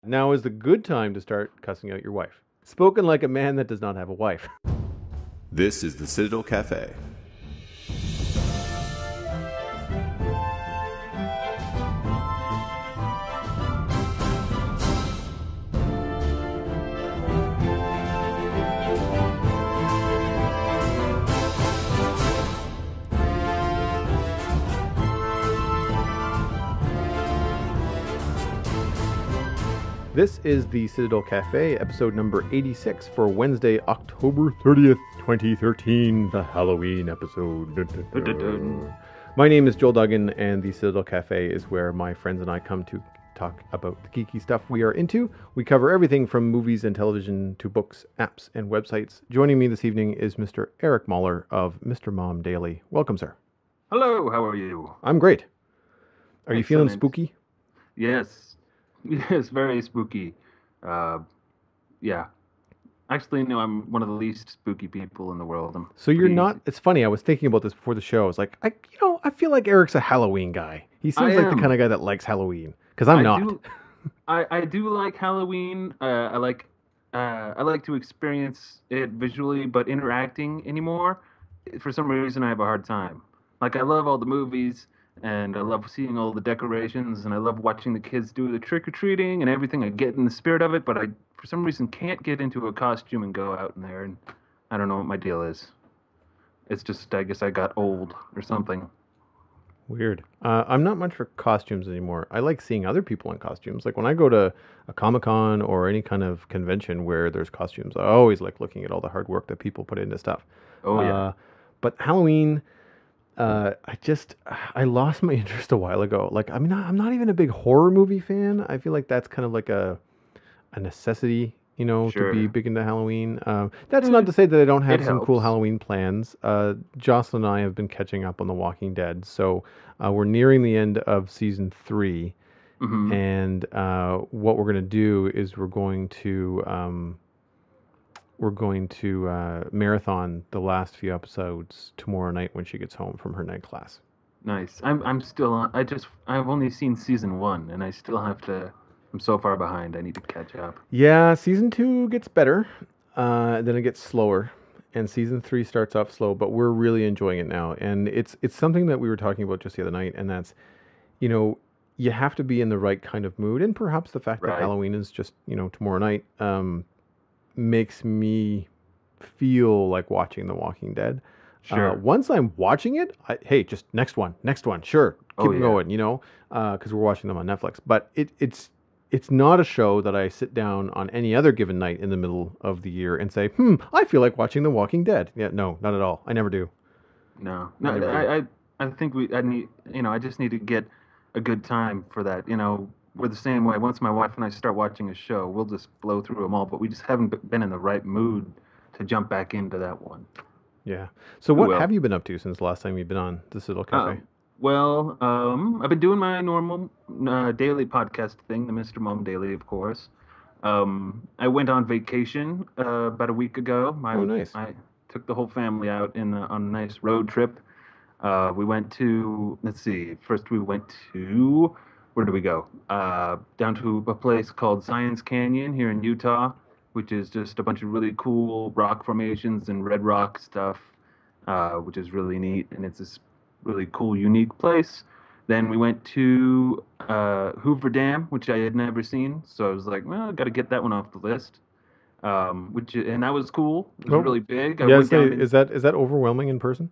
Now is the good time to start cussing out your wife. Spoken like a man that does not have a wife. This is the Citadel Cafe. This is the Citadel Cafe, episode number 86 for Wednesday, October 30th, 2013, the Halloween episode. Dun, dun, dun. My name is Joel Duggan, and the Citadel Cafe is where my friends and I come to talk about the geeky stuff we are into. We cover everything from movies and television to books, apps, and websites. Joining me this evening is Mr. Eric Mahler of Mr. Mom Daily. Welcome, sir. Hello, how are you? I'm great. Are you feeling Excellent. spooky? Yes. Yes, very spooky. Yeah. Actually, no, I'm one of the least spooky people in the world. So you're not, it's funny, I was thinking about this before the show. I was like, I feel like Eric's a Halloween guy. He seems like the kind of guy that likes Halloween. Because I'm not. I do like Halloween. I like to experience it visually, but interacting anymore, for some reason I have a hard time. Like, I love all the movies, and I love seeing all the decorations, and I love watching the kids do the trick-or-treating and everything. I get in the spirit of it, but I, for some reason, can't get into a costume and go out in there, and I don't know what my deal is. It's just, I guess I got old or something. Weird. I'm not much for costumes anymore. I like seeing other people in costumes. Like when I go to a Comic-Con or any kind of convention where there's costumes, I always like looking at all the hard work that people put into stuff. Oh, yeah. But Halloween... I lost my interest a while ago. Like, I mean, I'm not even a big horror movie fan. I feel like that's kind of like a necessity, Sure. to be big into Halloween. That's not to say that I don't have It some cool helps. Halloween plans. Jocelyn and I have been catching up on The Walking Dead, so we're nearing the end of season 3, Mm-hmm. and what we're going to do is we're going to marathon the last few episodes tomorrow night when she gets home from her night class. Nice. I'm still on. I've only seen season 1, and I still have to. I'm so far behind. I need to catch up. Yeah, season 2 gets better, then it gets slower, and season 3 starts off slow. But we're really enjoying it now, and it's something that we were talking about just the other night, and that's, you have to be in the right kind of mood, and perhaps the fact that Right. Halloween is just tomorrow night makes me feel like watching The Walking Dead. Sure. Once I'm watching it, hey, just next one, sure, keep Oh, it yeah. going, because we're watching them on Netflix. But it's not a show that I sit down on any other given night in the middle of the year and say, I feel like watching The Walking Dead. Yeah, no, not at all. I never do. No. I never I think I need. I just need to get a good time for that. We're the same way. Once my wife and I start watching a show, we'll just blow through them all. But we just haven't been in the right mood to jump back into that one. Yeah. So what Well. have you been up to since the last time you've been on this little cafe? I've been doing my normal daily podcast thing, the Mr. Mom Daily, of course. I went on vacation about a week ago. Oh, nice. I took the whole family out on a nice road trip. We went to, let's see, first we went to, where did we go? Down to a place called Science Canyon here in Utah, which is just a bunch of really cool rock formations and red rock stuff, which is really neat, and it's this really cool, unique place. Then we went to Hoover Dam, which I had never seen, so I was like, well, I got to get that one off the list. And that was cool. It was Oh, really big. Yeah, is that overwhelming in person?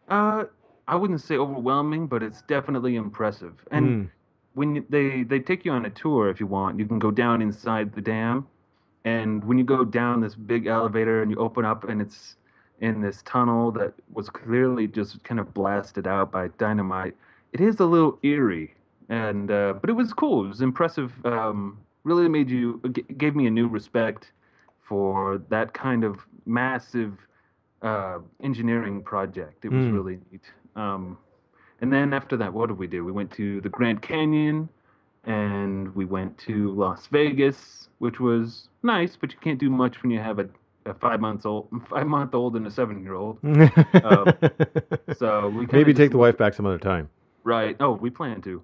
I wouldn't say overwhelming, but it's definitely impressive. And when they take you on a tour, if you want, you can go down inside the dam. And when you go down this big elevator and you open up and it's in this tunnel that was clearly just kind of blasted out by dynamite, it is a little eerie. And but it was cool. It was impressive. Really gave me a new respect for that kind of massive engineering project. It was really neat. And then after that, what did we do? We went to the Grand Canyon, and we went to Las Vegas, which was nice, but you can't do much when you have a 5-month-old and a 7-year-old. So we Maybe kinda take just the wife back some other time. Right. Oh, we plan to.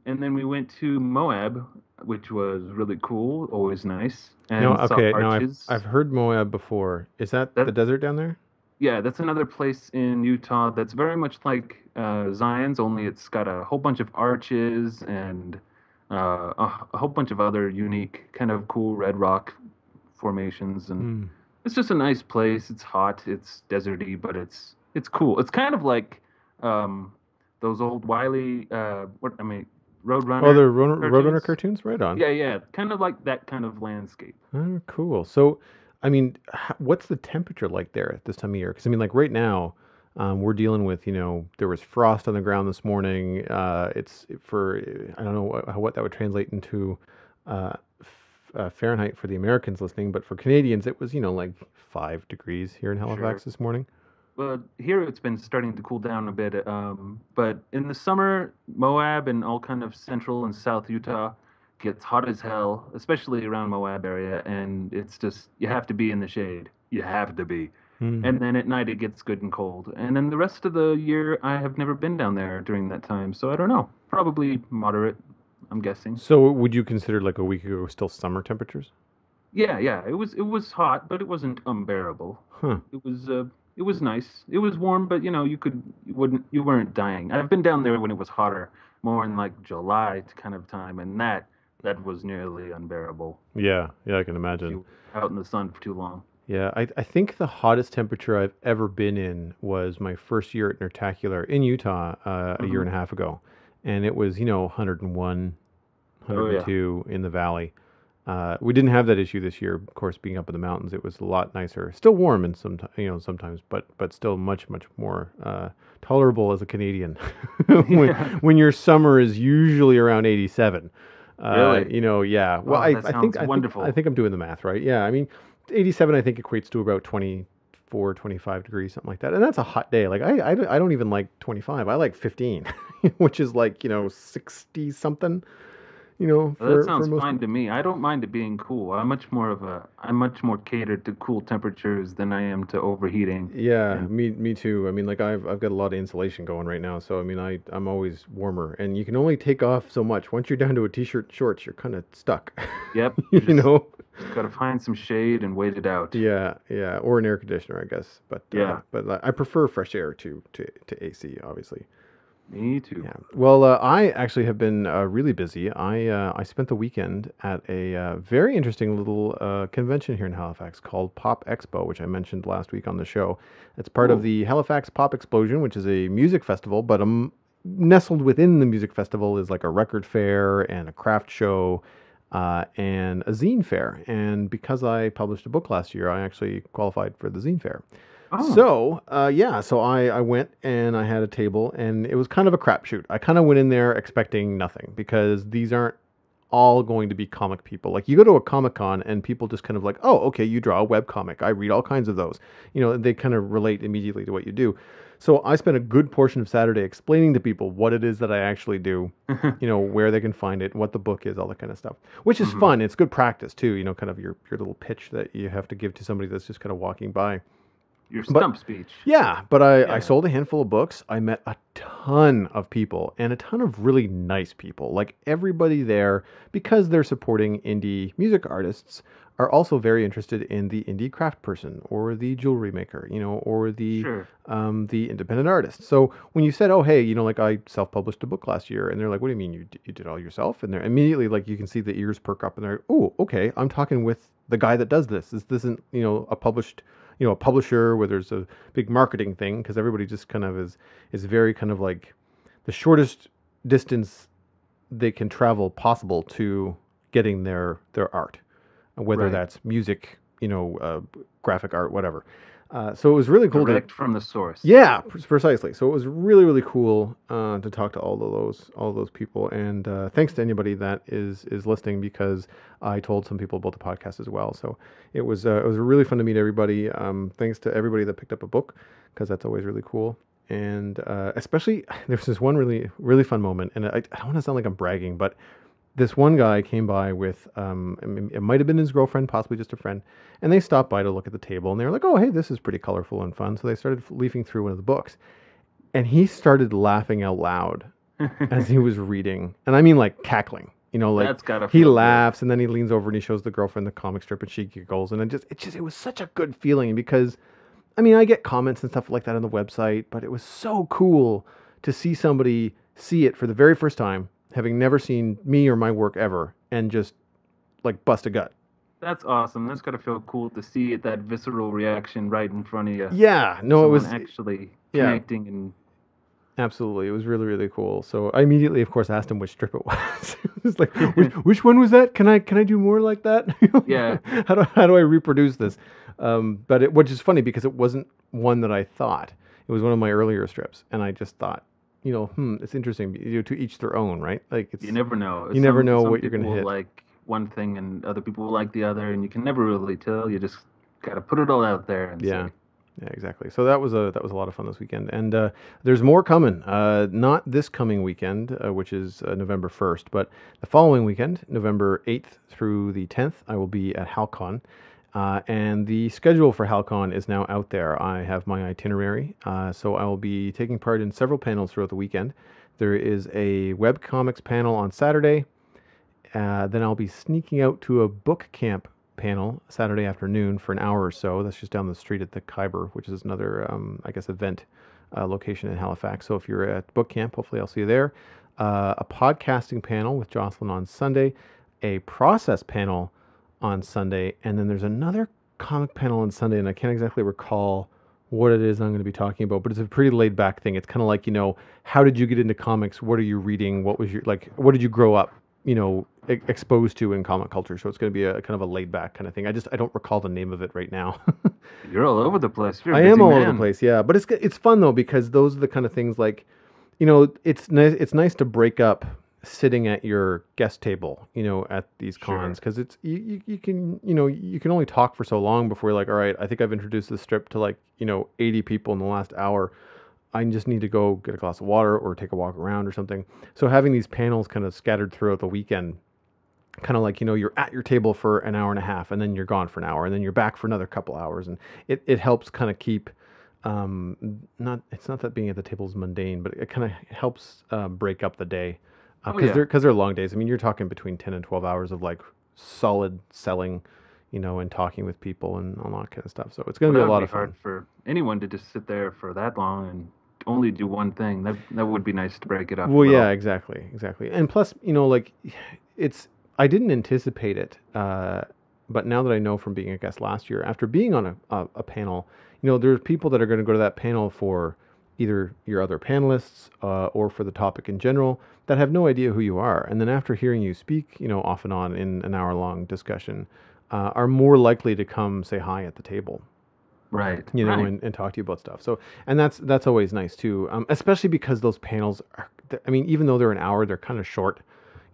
And then we went to Moab, which was really cool, always nice, No, and saw okay. No, I've arches. heard Moab before. Is that the That desert down there? Yeah, that's another place in Utah that's very much like Zion's, only it's got a whole bunch of arches and a whole bunch of other unique, kind of cool red rock formations, and Hmm. it's just a nice place. It's hot, it's deserty, but it's cool. It's kind of like um, those old Wiley, Oh, the Roadrunner Roadrunner cartoons. cartoons, right on. Yeah, yeah, kind of like that kind of landscape. Oh, cool. So, I mean, what's the temperature like there at this time of year? Because I mean, like right now, we're dealing with, there was frost on the ground this morning. It's for I don't know what that would translate into Fahrenheit for the Americans listening, but for Canadians, it was, like 5 degrees here in Sure. Halifax this morning. Well, here it's been starting to cool down a bit, but in the summer, Moab and all kind of central and south Utah gets hot as hell, especially around Moab area, and it's just you have to be in the shade. You have to be. Hmm. And then at night it gets good and cold. And then the rest of the year I have never been down there during that time, so I don't know. Probably moderate, I'm guessing. So, would you consider like a week ago still summer temperatures? Yeah, yeah, it was hot, but it wasn't unbearable. Huh. It was nice. It was warm, but you weren't dying. I've been down there when it was hotter, more in like July kind of time, and that was nearly unbearable Yeah, yeah, I can if imagine. you were out in the sun for too long. Yeah, I think the hottest temperature I've ever been in was my first year at Nertacular in Utah a year Hmm. and a half ago. And it was, 101, Oh yeah. 102 in the valley. We didn't have that issue this year, of course, being up in the mountains. It was a lot nicer. Still warm and sometimes, but still much, much more tolerable as a Canadian. when Yeah. when your summer is usually around 87. Really? Yeah. Well, Oh, that sounds I wonderful. think I'm doing the math right. Yeah, I mean, 87 I think equates to about 24, 25 degrees, something like that. And that's a hot day. Like I don't even like 25. I like 15, which is like, 60 something, Well, that for sounds most fine people. to me. I don't mind it being cool. I'm much more catered to cool temperatures than I am to overheating. Yeah, And me too. I mean, like I've got a lot of insulation going right now, so I mean, I'm always warmer, and you can only take off so much. Once you're down to a t-shirt, shorts, you're kind of stuck. yep, you You just know? just gotta find some shade and wait it out. Yeah, yeah, or an air conditioner, I guess. Yeah, But I prefer fresh air to AC, obviously. me too. Yeah. Well, I actually have been really busy. I spent the weekend at a very interesting little convention here in Halifax called Pop Expo, which I mentioned last week on the show. It's part of Cool. the Halifax Pop Explosion, which is a music festival, but nestled within the music festival is like a record fair and a craft show. And a zine fair. And because I published a book last year, I actually qualified for the zine fair. Oh, So, yeah, so I went and I had a table, and it was kind of a crapshoot. I kind of went in there expecting nothing because these aren't all going to be comic people. Like you go to a Comic Con and people just kind of like, oh, okay, you draw a web comic. I read all kinds of those. They kind of relate immediately to what you do. So I spent a good portion of Saturday explaining to people what it is that I actually do, where they can find it, what the book is, all that kind of stuff, which is hmm fun. It's good practice too, kind of your little pitch that you have to give to somebody that's just kind of walking by. Your But stump speech. yeah, but I Yeah. sold a handful of books. I met a ton of people and a ton of really nice people. Like everybody there, because they're supporting indie music artists, are also very interested in the indie craft person or the jewelry maker, or Sure. the independent artist. So when you said, "Oh, hey, like I self-published a book last year," and they're like, "What do you mean you did all yourself?" And they're immediately like, you can see the ears perk up, and they're, "Oh, okay, I'm talking with the guy that does this. This isn't a published." A publisher where there's a big marketing thing because everybody just kind of is very kind of like the shortest distance they can travel possible to getting their art, whether Right. that's music, graphic art, whatever. So it was really cool to Direct from the source. yeah, precisely. So it was really, really cool to talk to all those people, and thanks to anybody that is listening because I told some people about the podcast as well. So it was really fun to meet everybody. Thanks to everybody that picked up a book because that's always really cool. And especially there's this one really really fun moment, and I don't want to sound like I'm bragging, but this one guy came by with it might have been his girlfriend, possibly just a friend, and they stopped by to look at the table, and they were like, "Oh, hey, this is pretty colorful and fun." So they started leafing through one of the books, and he started laughing out loud as he was reading, and I mean like cackling. Like That's gotta he feel good. laughs and then he leans over and he shows the girlfriend the comic strip and she giggles, and it was such a good feeling because I mean I get comments and stuff like that on the website, but it was so cool to see somebody see it for the very first time, having never seen me or my work ever, and just like bust a gut. That's awesome. That's gotta feel cool to see it, that visceral reaction right in front of you. Yeah, no, it Someone was actually yeah. connecting and Absolutely. It was really, really cool. So I immediately, of course, asked him which strip it was. It's like, which one was that? Can I do more like that? yeah. How do I reproduce this? Which is funny because it wasn't one that I thought. It was one of my earlier strips, and I just thought, it's interesting. To each their own, right? Like You never know. you never know Some what you're people gonna will hit. like one thing and other people will like the other, and you can never really tell. You just gotta put it all out there and Yeah. say, Yeah, exactly. So that was a lot of fun this weekend, and there's more coming. Not this coming weekend, which is November 1st, but the following weekend, November 8th through the 10th, I will be at Hal-Con, and the schedule for Hal-Con is now out there. I have my itinerary, so I will be taking part in several panels throughout the weekend. There is a webcomics panel on Saturday. Then I'll be sneaking out to a book camp panel Saturday afternoon for an hour or so. That's just down the street at the Khyber, which is another, I guess, event location in Halifax. So if you're at book camp, hopefully I'll see you there. A podcasting panel with Jocelyn on Sunday, a process panel on Sunday, and then there's another comic panel on Sunday, and I can't exactly recall what it is I'm going to be talking about, but it's a pretty laid back thing. It's kind of like, how did you get into comics? What are you reading? What was what did you grow up, exposed to in comic culture? So it's going to be a kind of a laid back kind of thing. I don't recall the name of it right now. "You're all over the place. You're a I busy am all over the man." place, yeah. But it's fun though because those are the kind of things like, it's nice to break up sitting at your guest table, at these Sure. cons because it's you can you can only talk for so long before you're like, all right, I think I've introduced this strip to like 80 people in the last hour. I just need to go get a glass of water or take a walk around or something. So having these panels kind of scattered throughout the weekend, kind of like you're at your table for an hour and a half and then you're gone for an hour and then you're back for another couple hours, and it helps kind of keep not it's not that being at the table is mundane, but it kind of helps break up the day Oh because yeah, they're long days. I mean, you're talking between 10 and 12 hours of like solid selling, and talking with people and all that kind of stuff. So it's going well, to be that a would lot be of fun. hard for anyone to just sit there for that long and only do one thing. That would be nice to break it up a Well, yeah, little. exactly, exactly. And plus, like it's I didn't anticipate it, but now that I know from being a guest last year, after being on a panel, there's people that are going to go to that panel for either your other panelists or for the topic in general that have no idea who you are, and then after hearing you speak, off and on in an hour-long discussion, are more likely to come say hi at the table, Right, right. and talk to you about stuff. So, and that's always nice too, especially because those panels are, I mean, even though they're an hour, they're kind of short.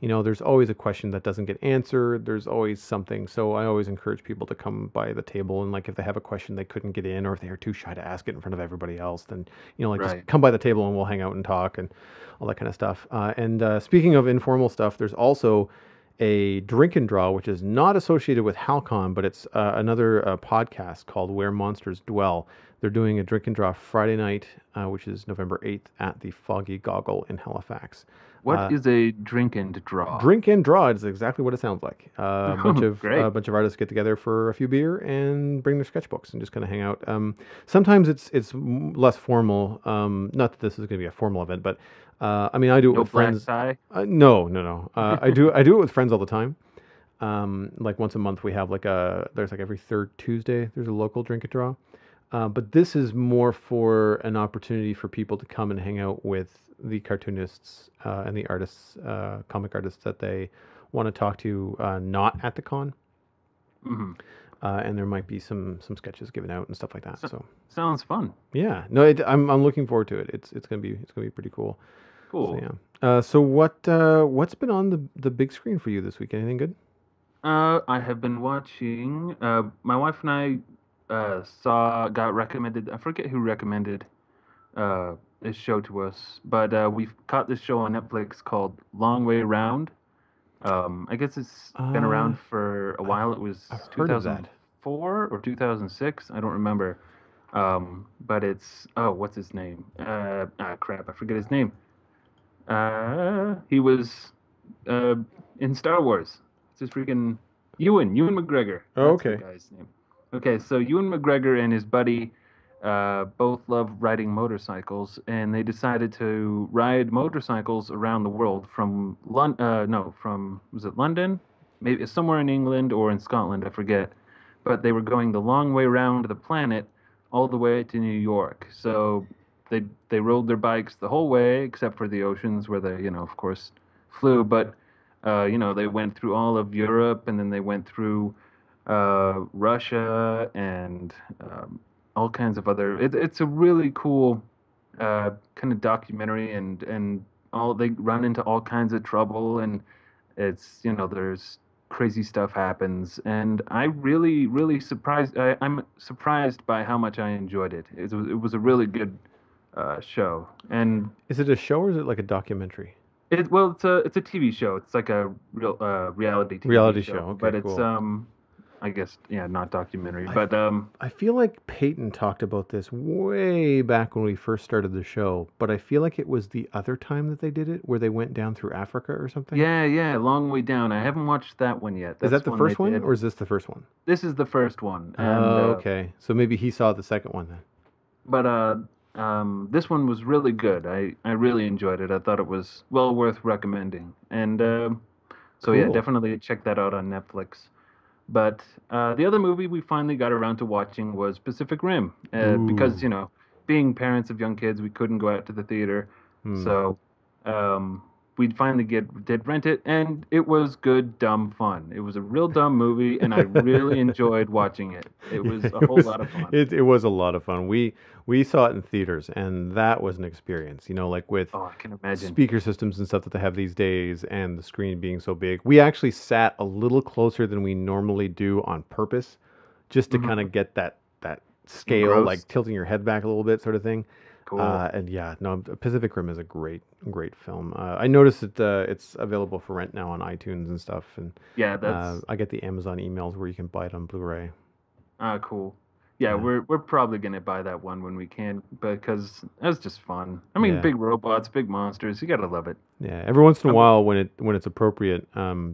There's always a question that doesn't get answered. There's always something. So I always encourage people to come by the table and like if they have a question they couldn't get in or if they are too shy to ask it in front of everybody else, then like just Right. come by the table and we'll hang out and talk and all that kind of stuff. And speaking of informal stuff, there's also a drink and draw, which is not associated with Hal-Con, but it's another podcast called Where Monsters Dwell. They're doing a drink and draw Friday night, which is November 8th at the Foggy Goggle in Halifax. What is a drink and draw? Drink and draw is exactly what it sounds like. A bunch of Great. artists get together for a few beer and bring their sketchbooks and just kind of hang out. Sometimes it's less formal. Not that this is going to be a formal event, but I mean I do it No with black friends. tie. No, no, no. I do it with friends all the time. Like once a month we have there's like every third Tuesday there's a local drink and draw. But this is more for an opportunity for people to come and hang out with the cartoonists and the artists, comic artists that they want to talk to, not at the con. Hmm. And there might be some sketches given out and stuff like that. So Sounds fun. yeah, no, I'm looking forward to it. It's gonna be pretty cool. Cool. So yeah. So what's been on the big screen for you this week? Anything good? I have been watching. My wife and I got recommended. I forget who recommended this show to us, but we've caught this show on Netflix called Long Way Round. I guess it's been around for a while. It was I've heard of that. 2004 or 2006. I don't remember. But it's what's his name? Crap, I forget his name. He was uh, in Star Wars. It's his freaking Ewan McGregor. Oh, That's the okay. guy's name. Okay, so Ewan McGregor and his buddy both love riding motorcycles, and they decided to ride motorcycles around the world from no, from was it London? Maybe somewhere in England or in Scotland, I forget. But they were going the long way around the planet, all the way to New York. So they rode their bikes the whole way, except for the oceans where they, of course, flew. But they went through all of Europe, and then they went through Russia and all kinds of other. It's a really cool kind of documentary, and all they run into all kinds of trouble, and it's there's crazy stuff happens, and I really surprised. I'm surprised by how much I enjoyed it. It was a really good show, and Is it a show or is it like a documentary? it's a TV show. It's like a real reality TV Reality show, show. Okay, but it's cool. I guess yeah, not documentary, I, but I feel like Peyton talked about this way back when we first started the show, but I feel like it was the other time that they did it where they went down through Africa or something. yeah, Long Way Down. I haven't watched that one yet. Is that That's the one they first one did. or is this the first one? This is the first one, and Oh, okay. So maybe he saw the second one then. but this one was really good. I really enjoyed it. I thought it was well worth recommending, and so yeah, Cool. definitely check that out on Netflix. But the other movie we finally got around to watching was Pacific Rim, because Ooh. being parents of young kids, we couldn't go out to the theater, Hmm. so we finally did rent it, and it was good, dumb fun. It was a real dumb movie, and I really enjoyed watching it. It Yeah, was a whole lot of fun. it was a lot of fun. We saw it in theaters, and that was an experience. Like with Oh, I can imagine. speaker systems and stuff that they have these days, and the screen being so big. We actually sat a little closer than we normally do on purpose, just to kind Hmm. of get that scale, like Engrossed. tilting your head back a little bit, sort of thing. Cool. And yeah, no, Pacific Rim is a great film. I noticed that it's available for rent now on iTunes and stuff, and Yeah, that's I get the Amazon emails where you can buy it on Blu-ray. cool. Yeah, Yeah, we're probably gonna buy that one when we can because that's just fun. I mean, yeah, big robots, big monsters. You gotta love it. yeah. Every once in a Um, while, when it's appropriate,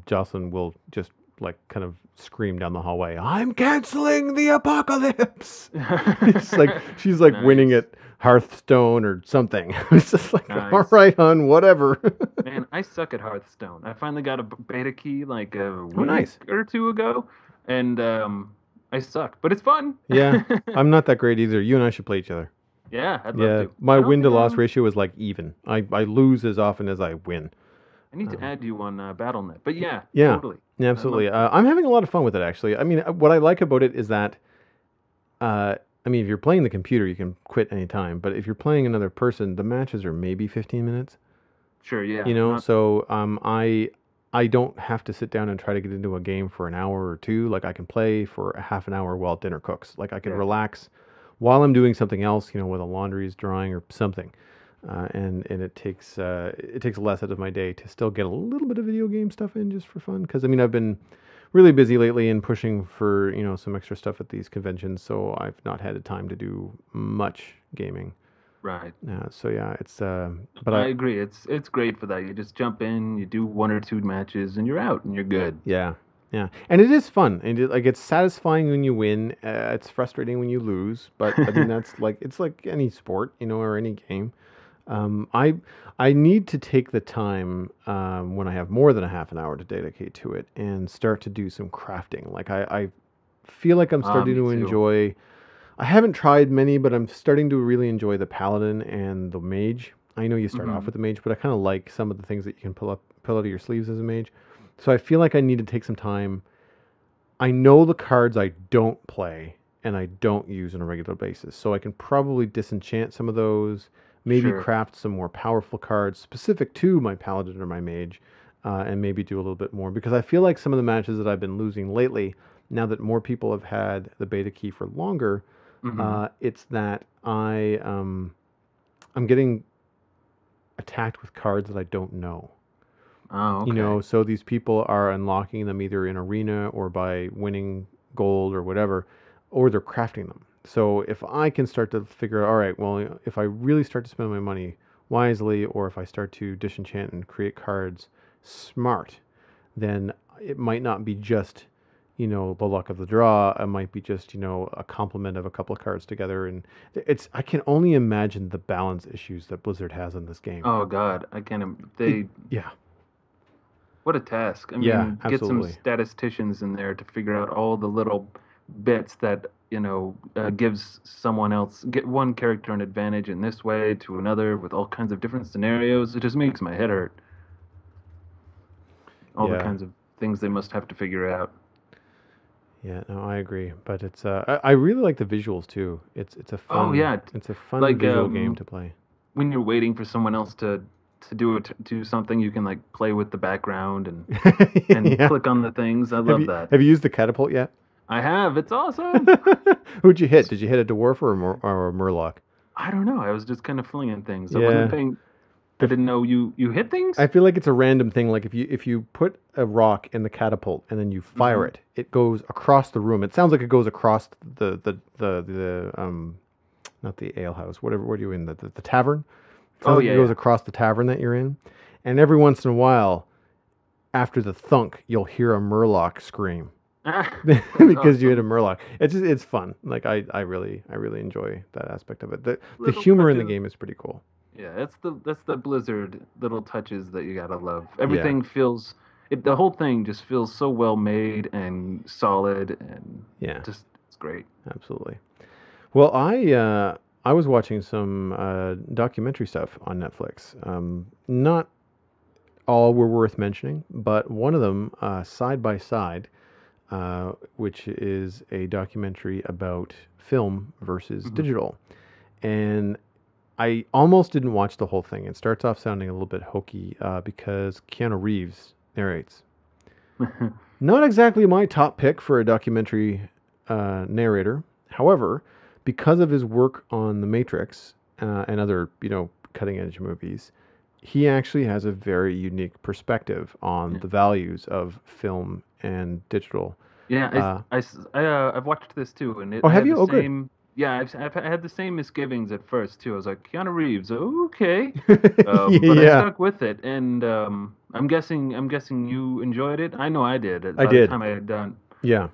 Jocelyn will just like kind of scream down the hallway, "I'm canceling the apocalypse!" It's like she's like winning Nice, at Hearthstone or something. It's just like, all nice. right, hon, whatever. Man, I suck at Hearthstone. I finally got a beta key like a Oh, week nice. or two ago, and I suck, but it's fun. Yeah, I'm not that great either. You and I should play each other. Yeah, I'd love Yeah, to. my I don't win to think loss ratio is like even. I lose as often as I win. I need to Um, add you on BattleNet, but yeah, yeah, totally. yeah, I'd love absolutely. to. I'm having a lot of fun with it actually. I mean, what I like about it is that, I mean, if you're playing the computer, you can quit anytime. But if you're playing another person, the matches are maybe 15 minutes. Sure, yeah, not So I don't have to sit down and try to get into a game for an hour or two. Like I can play for a half an hour while dinner cooks. Like I can yeah. relax while I'm doing something else. Where the laundry is drying or something. And it takes less out of my day to still get a little bit of video game stuff in just for fun. Because I mean I've been really busy lately and pushing for some extra stuff at these conventions, so I've not had the time to do much gaming. Right. So yeah, but I agree. It's great for that. You just jump in, you do one or two matches, and you're out, and you're good. yeah, yeah, and it is fun, and like it's satisfying when you win. It's frustrating when you lose, but I mean that's like it's like any sport, or any game. Um, I I need to take the time when I have more than a half an hour to dedicate to it and start to do some crafting. Like I feel like I'm starting Me to too. enjoy. I haven't tried many, but I'm starting to really enjoy the paladin and the mage. I know you start off Hmm. with the mage, but I kind of like some of the things that you can pull out of your sleeves as a mage. So I feel like I need to take some time. I know the cards I don't play and I don't use on a regular basis, so I can probably disenchant some of those. Maybe Sure. craft some more powerful cards specific to my paladin or my mage, and maybe do a little bit more because I feel like some of the matches that I've been losing lately, now that more people have had the beta key for longer, Hmm. it's that I'm getting attacked with cards that I don't know. Oh, okay. So these people are unlocking them either in arena or by winning gold or whatever, or they're crafting them. So if I can start to figure out, all right, well, if I really start to spend my money, wisely, or if I start to disenchant and create cards smart, then it might not be just, the luck of the draw. It might be just, a complement of a couple of cards together. And I can only imagine the balance issues that Blizzard has in this game. Oh God, I can't. Yeah. What a task. I Yeah, mean, get some absolutely. statisticians in there to figure out all the little bits that, gives someone else, get one character an advantage in this way to another with all kinds of different scenarios. It just makes my head hurt. All the Yeah. kinds of things they must have to figure out. Yeah, no, I agree. But it's I really like the visuals too. It's a fun Oh yeah, it's a fun like visual game to play. when you're waiting for someone else to do something, you can like play with the background and Yeah. click on the things. I love that. Have you used the catapult yet? I have. It's awesome. Who'd you hit? Did you hit a dwarf or a murloc? I don't know. I was just kind of flinging things. I Yeah. wasn't paying. I didn't know you hit things. I feel like it's a random thing. Like if you put a rock in the catapult and then you fire it, it goes across the room. It sounds like it goes across the not the ale house. What are you in, the tavern? It sounds like it goes across the tavern that you're in, and every once in a while, after the thunk, you'll hear a murloc scream because you hit a murloc. It's fun. Like I really enjoy that aspect of it. The humor in the game is pretty cool. Yeah, that's the Blizzard little touches that you gotta love. Everything feels the whole thing just feels so well made and solid and just it's great. Absolutely. Well, I was watching some documentary stuff on Netflix. Not all were worth mentioning, but one of them, Side by Side, which is a documentary about film versus digital, and I almost didn't watch the whole thing. It starts off sounding a little bit hokey because Keanu Reeves narrates. Not exactly my top pick for a documentary narrator. However, because of his work on The Matrix and other, cutting edge movies, he actually has a very unique perspective on the values of film and digital. Yeah, I've watched this too, and have you? Oh, good. Yeah, I've had the same misgivings at first too. I was like, Keanu Reeves, okay, but I stuck with it, and I'm guessing you enjoyed it. I know I did. By the time I had done. Yeah,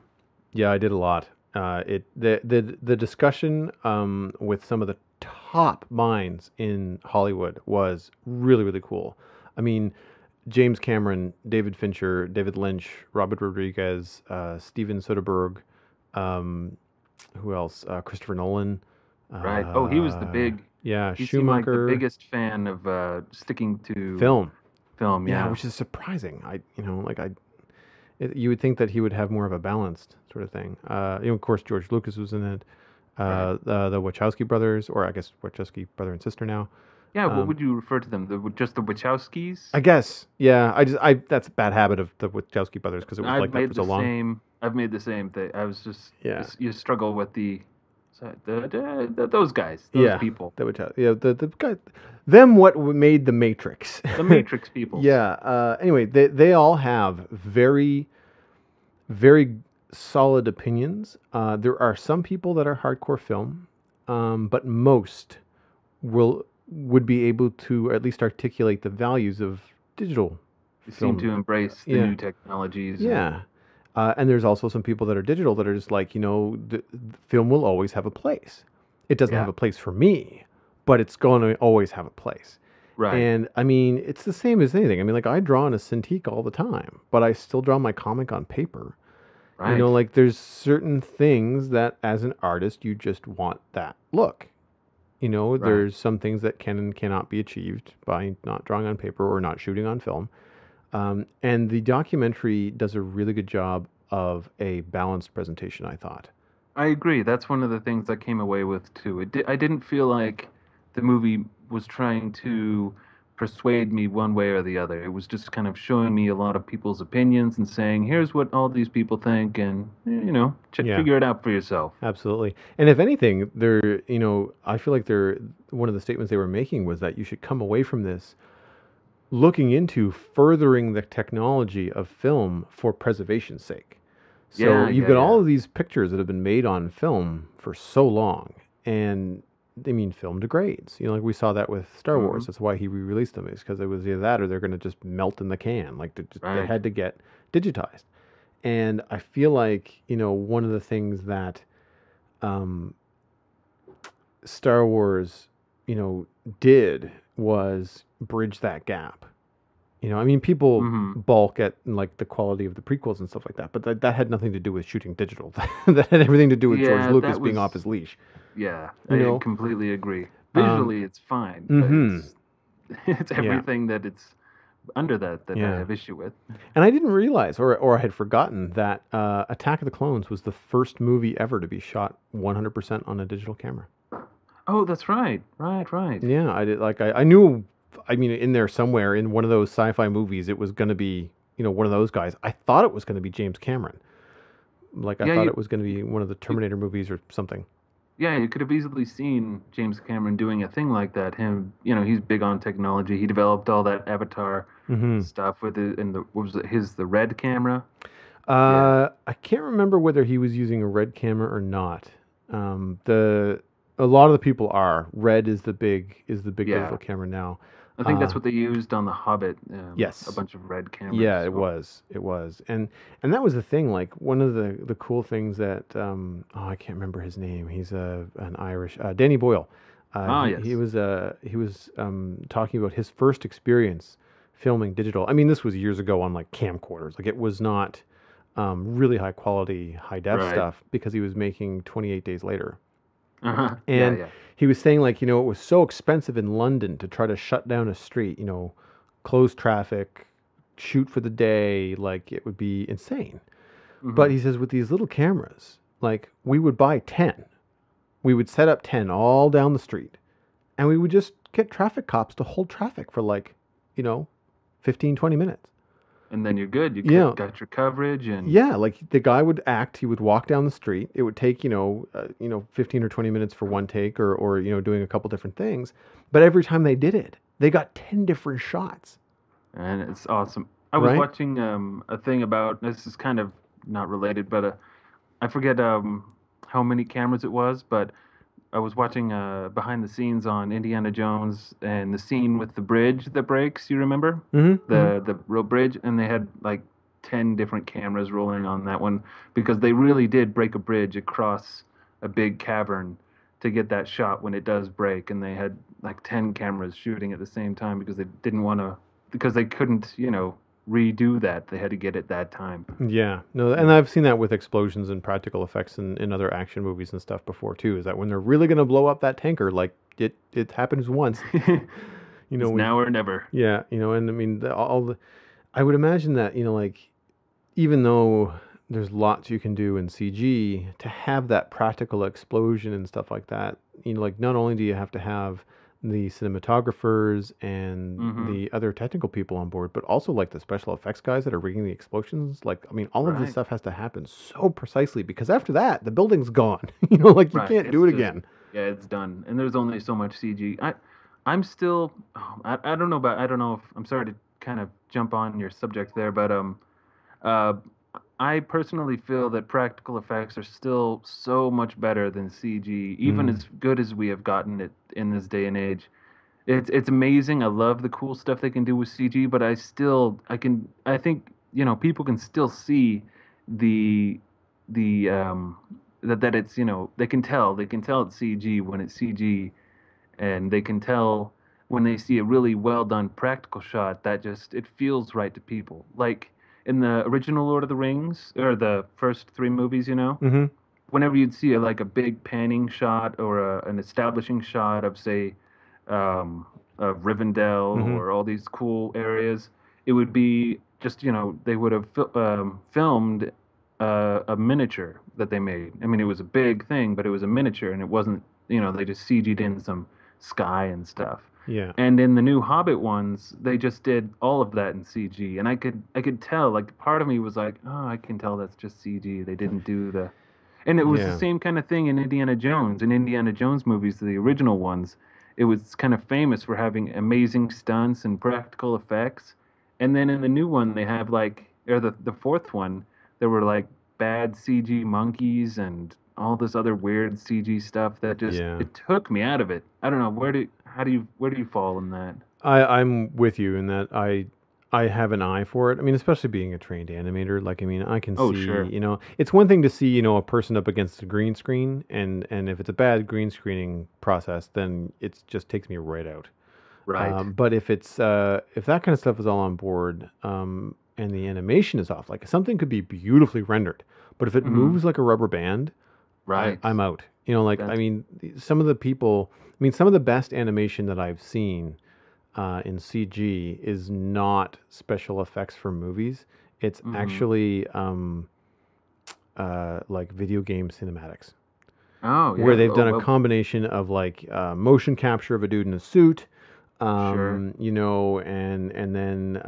I did a lot. The discussion with some of the top minds in Hollywood was really, really cool. I mean, James Cameron, David Fincher, David Lynch, Robert Rodriguez, Steven Soderbergh. Who else? Christopher Nolan. Right. Oh, he was the big. Yeah, he Schumacher. Seemed like the biggest fan of sticking to film. Yeah, which is surprising. You would think that he would have more of a balanced sort of thing. Of course, George Lucas was in it. The Wachowski brothers, or I guess Wachowski brother and sister now. Yeah, what would you refer to them? Just the Wachowskis? I guess. Yeah, that's a bad habit of the Wachowski brothers because it was like that for so long. I've made the same thing. I was just you struggle with those guys, those people. The guy, them what made the Matrix. The Matrix people. Anyway, they all have very, very solid opinions. There are some people that are hardcore film, but most would be able to at least articulate the values of digital. They seem to embrace the new technologies. Yeah. And there's also some people that are digital that are just like, the film will always have a place. It doesn't have a place for me, but it's going to always have a place. Right. And I mean, it's the same as anything. I mean, like I draw on a Cintiq all the time, but I still draw my comic on paper. Right. Like there's certain things that as an artist, you just want that look. There's some things that can and cannot be achieved by not drawing on paper or not shooting on film. And the documentary does a really good job of a balanced presentation, I thought. I agree. That's one of the things I came away with, too. I didn't feel like the movie was trying to persuade me one way or the other. It was just kind of showing me a lot of people's opinions and saying, here's what all these people think, and, figure it out for yourself. Absolutely. And if anything, I feel like one of the statements they were making was that you should come away from this looking into furthering the technology of film for preservation's sake. So you've got all of these pictures that have been made on film for so long, and film degrades. Like we saw that with Star Wars. Hmm. That's why he re-released them, is because it was either that or they're going to just melt in the can. Like they Right. had to get digitized. And I feel like, one of the things that um, Star Wars, did was bridge that gap. People Hmm. balk at like the quality of the prequels and stuff like that, but that had nothing to do with shooting digital. That had everything to do with George Yeah, Lucas that being was. off his leash. Yeah, You I know, completely agree. um, Visually, it's fine, but mm-hmm, it's it's yeah, everything that it's under that I yeah. have issue with. And I didn't realize, or I had forgotten that Attack of the Clones was the first movie ever to be shot 100% on a digital camera. Oh, that's right. Right, right. Yeah, I did. Like I knew. I mean, in there somewhere in one of those sci-fi movies, it was going to be one of those guys. I thought it was going to be James Cameron. Like I Yeah, thought it was going to be one of the you Terminator movies or something. yeah, you could have easily seen James Cameron doing a thing like that. Him, he's big on technology. He developed all that Avatar Hmm. stuff with it, and what was it, the red camera? Yeah, I can't remember whether he was using a red camera or not. The A lot of the people are. Red is the big digital yeah. camera now. I think that's Uh, what they used on The Hobbit. A yes. bunch of red Yeah, cameras. it was. It was. And that was the thing. Like one of the cool things that I can't remember his name. He's an Irish Danny Boyle. Ah, He yes. was talking about his first experience filming digital. I mean, this was years ago on like camcorders. Like it was not really high quality, high def Right. stuff because he was making 28 Days Later. Uh-huh. Yeah, And yeah. he was saying like, it was so expensive in London to try to shut down a street, close traffic, shoot for the day, like it would be insane. But Hmm. he says with these little cameras, like we would buy 10. We would set up 10 all down the street and we would just get traffic cops to hold traffic for like, you know, 15, 20 minutes. And then you're good. You Yeah. got your coverage, and Yeah, like the guy would act, he would walk down the street. It would take, 15 or 20 minutes for one take or doing a couple different things. But every time they did it, they got 10 different shots, it's awesome. I was right? watching a thing about this is kind of not related, but I forget how many cameras it was, but I was watching behind the scenes on Indiana Jones and the scene with the bridge that breaks. You remember Mm-hmm, mm-hmm. the real bridge, and they had like 10 different cameras rolling on that one because they really did break a bridge across a big cavern to get that shot when it does break, and they had like 10 cameras shooting at the same time because they didn't want to because they couldn't redo that. They had to get it that time. Yeah, no, and Yeah. I've seen that with explosions and practical effects in other action movies and stuff before too. Is that when they're really going to blow up that tanker, like it happens once, It's when now or never. yeah, and I mean I would imagine that like even though there's lots you can do in CG to have that practical explosion and stuff like that, like not only do you have to have the cinematographers and Hmm. the other technical people on board, but also like the special effects guys that are rigging the explosions. Like, I mean, all of this Right. stuff has to happen so precisely because after that, the building's gone. Like you Right. can't do It's it just again. yeah, it's done. And there's only so much CG. I'm still I don't know about I don't know if I'm sorry to kind of jump on your subject there, but uh I personally feel that practical effects are still so much better than CG, even Mm. as good as we have gotten it in this day and age. It's amazing. I love the cool stuff they can do with CG, but I think, people can still see the the that it's, they can tell it's CG when it's CG, and they can tell when they see a really well done practical shot that just it feels right to people. Like in the original Lord of the Rings or the first three movies, Hmm. whenever you'd see like a big panning shot or an establishing shot of say of Rivendell Hmm. or all these cool areas, it would be just they would have filmed a miniature that they made. I mean, it was a big thing, but it was a miniature, and it wasn't they just CG'd in some sky and stuff. Yeah. And in the new Hobbit ones, they just did all of that in CG, and I could tell. Like part of me was like, oh, I can tell that's just CG. They didn't do the and it was the Yeah. same kind of thing in Indiana Jones. In Indiana Jones movies, the original ones, it was kind of famous for having amazing stunts and practical effects. And then in the new one, they have like, or the fourth one, there were like bad CG monkeys and all this other weird CG stuff that just Yeah. it took me out of it. I don't know where do you fall in that? I'm with you in that I have an eye for it. I mean, especially being a trained animator, like I mean, I can Oh, see, sure. it's one thing to see, a person up against a green screen, and if it's a bad green screening process, then it just takes me right out. Right. But if that kind of stuff is all on board, and the animation is off, like something could be beautifully rendered, but if it Hmm. moves like a rubber band, Right. I'm out. Like I That's mean, some of the people, I mean, some of the best animation that I've seen in CG is not special effects for movies. It's hmm. actually like video game cinematics, Oh, where yeah. they've Oh, done a well, combination of like motion capture of a dude in a suit, sure. and then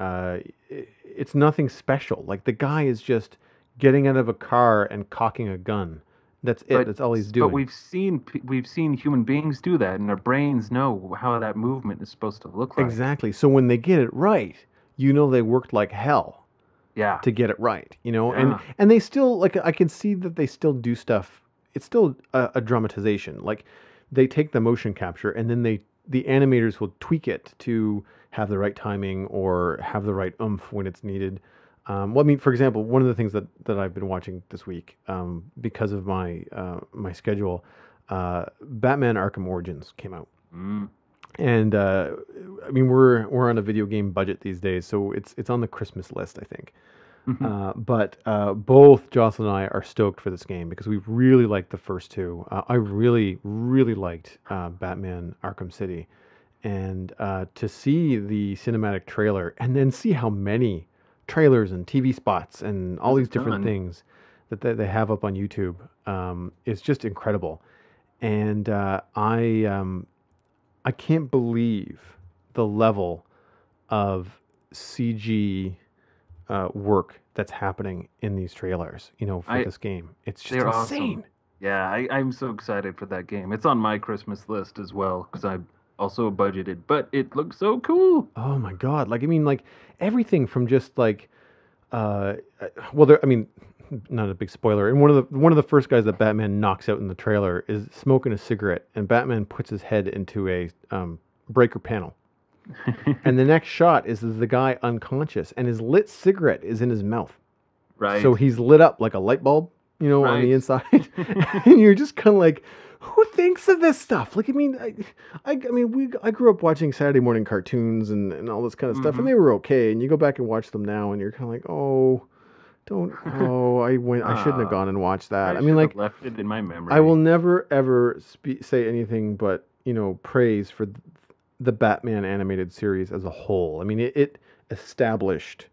it's nothing special. Like the guy is just getting out of a car and cocking a gun. That's it. But That's all he's but doing. we've seen human beings do that, and our brains know how that movement is supposed to look like. Exactly. So when they get it right, they worked like hell Yeah. to get it right, and Yeah. they still like I can see that they still do stuff. It's still a dramatization. Like they take the motion capture and then the animators will tweak it to have the right timing or have the right oomph when it's needed. Well, I mean, for example, one of the things that I've been watching this week, because of my schedule, Batman Arkham Origins came out. Mm. And I mean, we're on a video game budget these days, so it's on the Christmas list, I think. But both Jocelyn and I are stoked for this game because we really liked the first two. I really, really liked Batman Arkham City. And to see the cinematic trailer and then see how many trailers and TV spots and all There's a these different ton. things that they have up on YouTube is just incredible. And I can't believe the level of CG work that's happening in these trailers, for I this game. It's just They're awesome. insane. Yeah, I'm so excited for that game. It's on my Christmas list as well because I also budgeted, but it looks so cool. Oh my God. Like, I mean, like everything from just like, well, there, I mean, not a big spoiler. And one of the first guys that Batman knocks out in the trailer is smoking a cigarette, and Batman puts his head into a breaker panel. And the next shot is the guy unconscious, and his lit cigarette is in his mouth. So Right. he's lit up like a light bulb, on the Right. inside. And you're just kind of like, who thinks of this stuff? Like, I mean, I grew up watching Saturday morning cartoons and all this kind of stuff, and Hmm. they were okay. And you go back and watch them now, and you're kind of like, oh, I shouldn't have Ah, gone and watched that. I I mean, should have like, left it in my I will memory. never ever say anything but praise for the Batman animated series as a whole. I mean, it established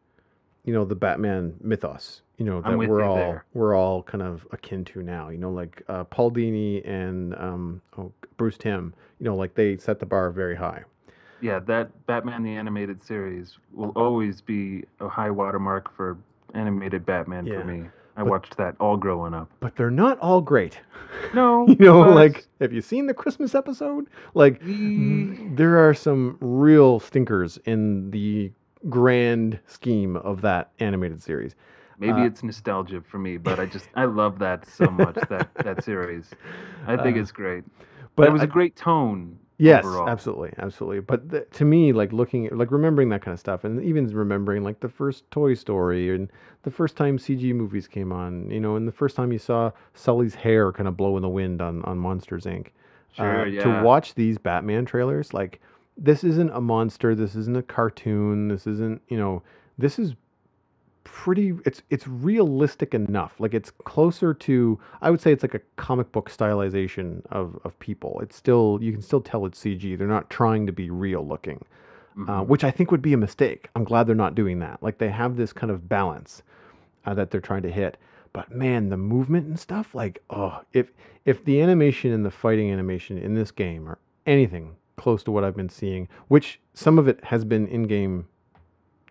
the Batman mythos, I'm that with you there. we're all kind of akin to now, like Paul Dini and Bruce Timm, like they set the bar very high. Yeah, that Batman the Animated Series will always be a high watermark for animated Batman for Yeah, me. I but watched that all growing up. they're not all great. No, but Like have you seen the Christmas episode? Like eh, there are some real stinkers in the grand scheme of that animated series. maybe Uh, it's nostalgia for me, but I love that so much that series. I think uh, it's great. And it but was a great tone yes, overall. absolutely, absolutely. But to me, like looking, like remembering that kind of stuff, and even remembering like the first Toy Story and the first time CG movies came on, and the first time you saw Sully's hair kind of blow in the wind on Monsters Inc. Sure, To yeah. watch these Batman trailers, like this isn't a monster, this isn't a cartoon, this isn't, this is pretty it's realistic enough, like it's closer to, I would say it's like a comic book stylization of people. It's still, you can still tell it's CG. They're not trying to be real looking, Hmm. which I think would be a mistake. I'm glad they're not doing that. Like they have this kind of balance that they're trying to hit. But man, the movement and stuff, like, oh, if the animation and the fighting animation in this game are anything close to what I've been seeing, which some of it has been in-game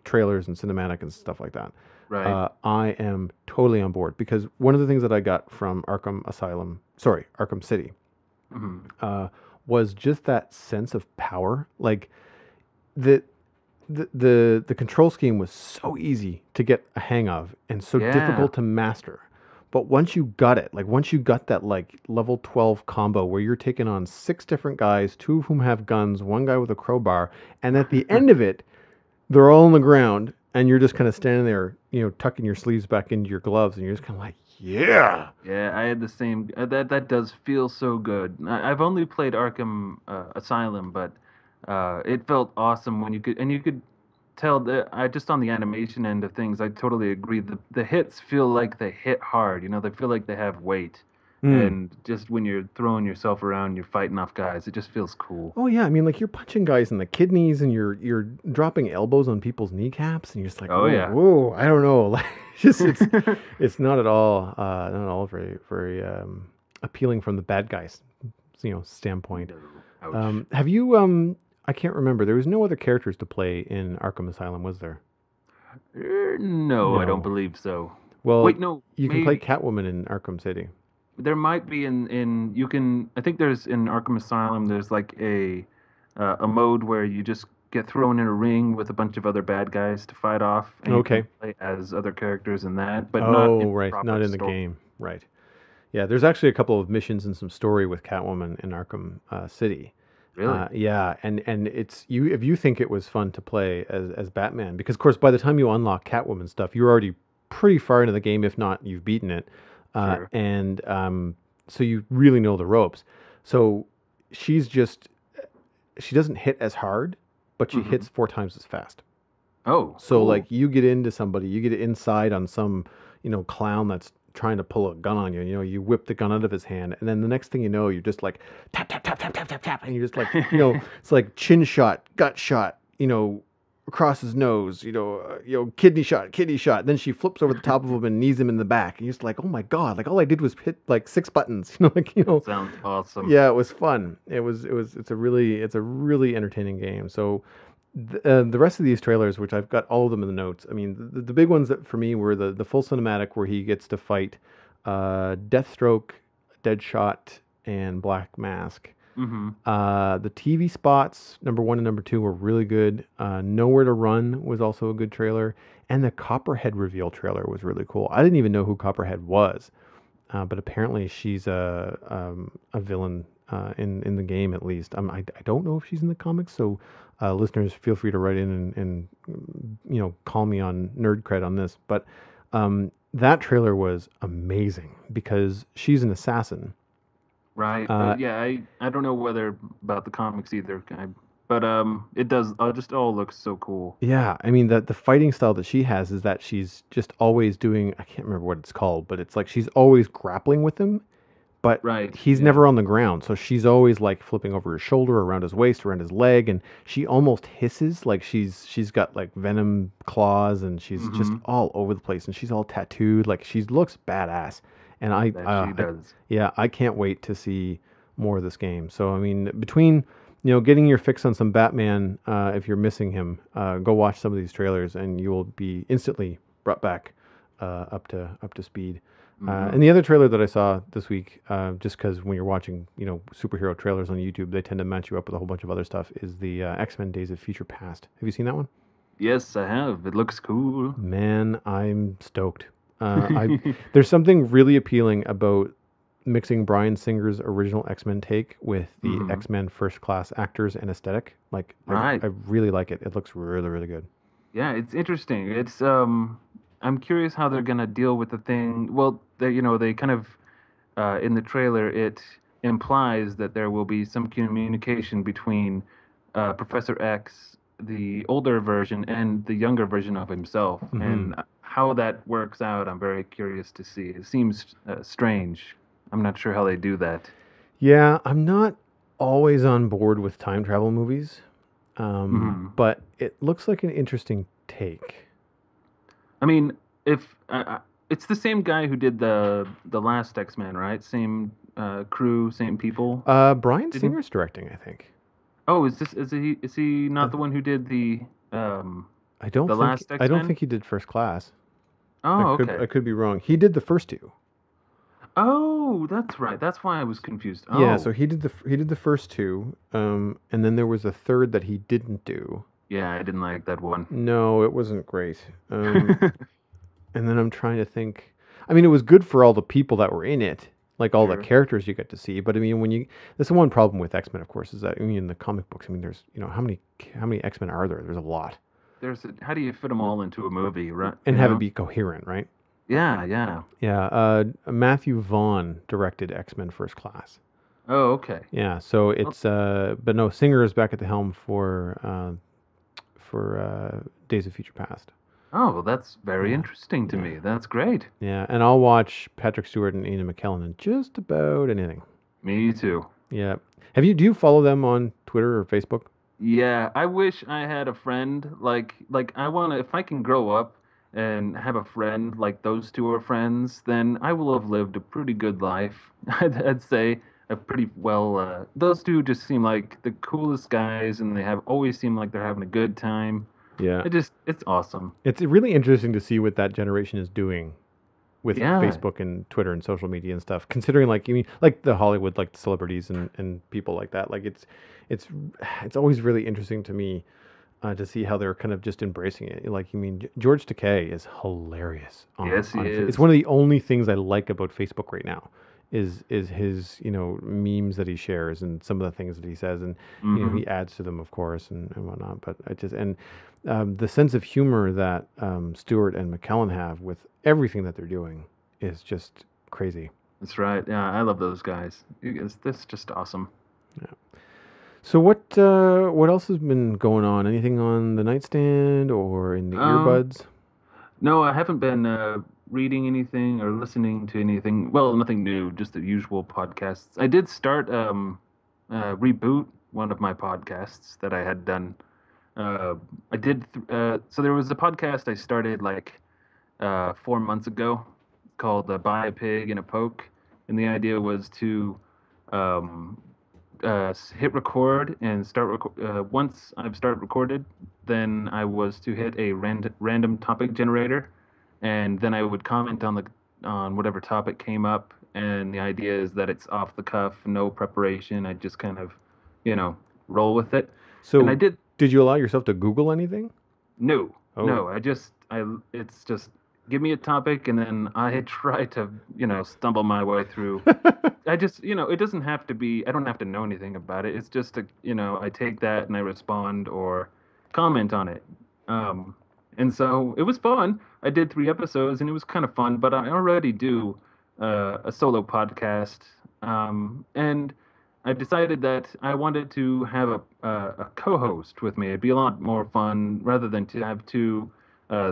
trailers and cinematic and stuff like that, Right. I am totally on board, because one of the things that I got from Arkham City, Hmm. uh, was just that sense of power. Like the the control scheme was so easy to get a hang of and so Yeah. difficult to master, But once you got it, like once you got that like level 12 combo where you're taking on 6 different guys, 2 of whom have guns, 1 guy with a crowbar, and at the end of it, they're all on the ground, and you're just kind of standing there, tucking your sleeves back into your gloves, and you're just kind of like, yeah. Yeah, I had the same. That does feel so good. I've only played Arkham Asylum, but it felt awesome when you could tell that I just on the animation end of things, I totally agree. The hits feel like they hit hard. They feel like they have weight. Mm. And just when you're throwing yourself around, you're fighting off guys. It just feels cool. Oh yeah, I mean, like you're punching guys in the kidneys, and you're dropping elbows on people's kneecaps, and you're just like, Oh whoa, yeah. whoa, I don't know, like it's not at all very very appealing from the bad guys, standpoint. No. Ouch. Have you I can't remember. There was no other characters to play in Arkham Asylum, was there? No, I No. don't believe so. Well, Wait, no. you can play Maybe Catwoman in Arkham City. there might be in you can. I think there's in Arkham Asylum. There's like a mode where you just get thrown in a ring with a bunch of other bad guys to fight off, and you Okay. can play as other characters in that, but not Oh, in the right, proper not in the story. game, right? Yeah, there's actually a couple of missions and some story with Catwoman in Arkham City. Really? Yeah, and it's you if you think it was fun to play as Batman, because of course by the time you unlock Catwoman stuff, you're already pretty far into the game, if not you've beaten it, Sure. and so you really know the ropes. So she's just she doesn't hit as hard, but she Mhm. hits 4 times as fast. Oh, So cool. like you get into somebody, you get inside on some, clown that's trying to pull a gun on you. You whip the gun out of his hand, and then the next thing you know, you're just like tap tap tap tap tap tap tap, and you're just like, it's like chin shot, gut shot, across his nose, kidney shot, kidney shot. Then she flips over the top of him and knees him in the back, and you're just like, oh my god, like all I did was hit like 6 buttons, That sounds awesome. Yeah, it was fun. It's a really entertaining game. So the rest of these trailers, which I've got all of them in the notes. I mean, the big ones that for me were the full cinematic where he gets to fight Deathstroke, Deadshot, and Black Mask. Mm-hmm. The TV spots, number 1 and number 2, were really good. Nowhere to Run was also a good trailer, and the Copperhead reveal trailer was really cool. I didn't even know who Copperhead was, but apparently she's a villain in the game at least. I don't know if she's in the comics, so listeners, feel free to write in and call me on nerd cred on this. But that trailer was amazing because she's an assassin. Right. Yeah, I don't know whether about the comics either, but it does. Just all looks so cool. Yeah, I mean the fighting style that she has is that she's just always doing. I can't remember what it's called, but it's like she's always grappling with him, but Right. he's Yeah. never on the ground. So she's always like flipping over his shoulder, around his waist, around his leg, and she almost hisses like she's got like venom claws, and she's just Mhm. all over the place, and she's all tattooed. Like she looks badass, and That she does. yeah, I can't wait to see more of this game. So I mean, between getting your fix on some Batman, if you're missing him, go watch some of these trailers, and you will be instantly brought back up to speed. Mhm. And the other trailer that I saw this week, just because when you're watching, superhero trailers on YouTube, they tend to match you up with a whole bunch of other stuff, is the X-Men Days of Future Past. Have you seen that one? Yes, I have. It looks cool. Man, I'm stoked. There's something really appealing about mixing Bryan Singer's original X-Men take with the Mhm. X-Men First Class actors and aesthetic. Like, Right. I really like it. It looks really, really good. Yeah, it's interesting. I'm curious how they're gonna deal with the thing. Well, they kind of in the trailer it implies that there will be some communication between Professor X, the older version, and the younger version of himself, Mhm. and how that works out. I'm very curious to see. It seems strange. I'm not sure how they do that. Yeah, I'm not always on board with time travel movies, Mhm. but it looks like an interesting take. I mean, if it's the same guy who did the last X-Men, right? Same crew, same people. Bryan Didn't- Singer's directing, I think. Oh, is he not the one who did the I don't The think last I don't X-Men? think he did First Class. Oh, I okay. could be wrong. He did the first two. Oh, that's right. That's why I was confused. Oh, Yeah, so he did the first two, and then there was a third that he didn't do. yeah, I didn't like that one. No, it wasn't great. And then I'm trying to think. I mean, it was good for all the people that were in it, like all the Sure. characters you get to see. But I mean, that's the one problem with X-Men, of course, is that I mean, in the comic books, I mean, there's how many X-Men are there? There's a lot, How do you fit them all into a movie, right? and have it be coherent, right? Yeah, yeah. Yeah. Matthew Vaughn directed X-Men First Class. Oh, okay. Yeah. So it's but no, Singer is back at the helm for Days of Future Past. Oh, well, that's very Yeah. interesting to me. That's great. Yeah, and I'll watch Patrick Stewart and Ian McKellen in just about anything. Me too. Yeah. Do you follow them on Twitter or Facebook? Yeah, I wish I had a friend like I want to if I can grow up and have a friend like those two are friends, then I will have lived a pretty good life. I'd say a pretty well those two just seem like the coolest guys and they have always seem like they're having a good time. Yeah. It's awesome. It's really interesting to see what that generation is doing with Yeah. Facebook and Twitter and social media and stuff. Considering like the Hollywood, like the celebrities and people like that. Like it's always really interesting to me to see how they're kind of just embracing it. Like George Takei is hilarious. Yes, he is. It's one of the only things I like about Facebook right now. Is his memes that he shares and some of the things that he says and he adds to them, of course, and whatnot. But the sense of humor that Stewart and McKellen have with everything that they're doing is just crazy. That's right. Yeah, I love those guys. That's just awesome. So what else has been going on? Anything on the nightstand or in the earbuds? No, I haven't been reading anything or listening to anything. Well, nothing new, just the usual podcasts. I did start reboot one of my podcasts that I had done. I did. So there was a podcast I started like 4 months ago called "Buy a Pig in a Poke," and the idea was to hit record and start. Once I've started recorded, then I was to hit a random topic generator, and then I would comment on whatever topic came up. And the idea is that it's off the cuff, no preparation. I just kind of, roll with it. So and I did. Did you allow yourself to Google anything? No, Oh. no. It's just give me a topic, and then I try to, stumble my way through. I just, it doesn't have to be. I don't have to know anything about it. It's just I take that and I respond or comment on it. And so it was fun. I did 3 episodes, and it was kind of fun. But I already do a solo podcast, and I decided that I wanted to have a co-host with me. It'd be a lot more fun rather than to have 2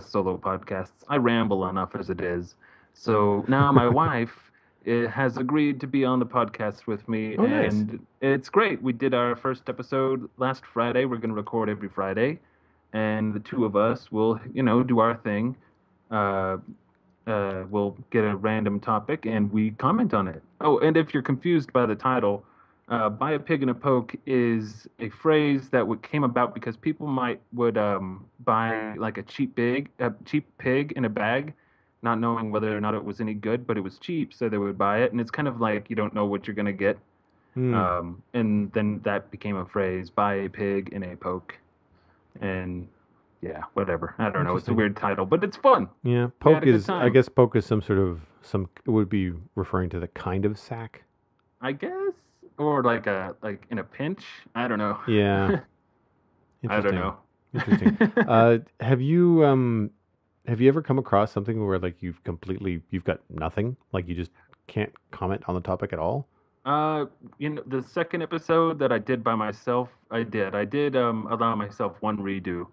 solo podcasts. I ramble enough as it is. So now my wife has agreed to be on the podcast with me, Oh, nice. and it's great. We did our first episode last Friday. We're going to record every Friday, and the 2 of us will, do our thing. We'll get a random topic, and we comment on it. Oh, and if you're confused by the title, "Buy a Pig in a Poke" is a phrase that came about because people would buy like a cheap pig in a bag, not knowing whether or not it was any good, but it was cheap, so they would buy it. And it's kind of like you don't know what you're gonna get. And then that became a phrase: "Buy a pig in a poke." And yeah, whatever. I don't know. It's a weird title, but it's fun. Yeah, had poke a good is. time. I guess poke is it would be referring to the kind of sack. I guess, or like in a pinch. I don't know. Yeah. I don't know. Interesting. Have you ever come across something where like you've got nothing, like you just can't comment on the topic at all? The second episode that I did by myself, I did allow myself one redo,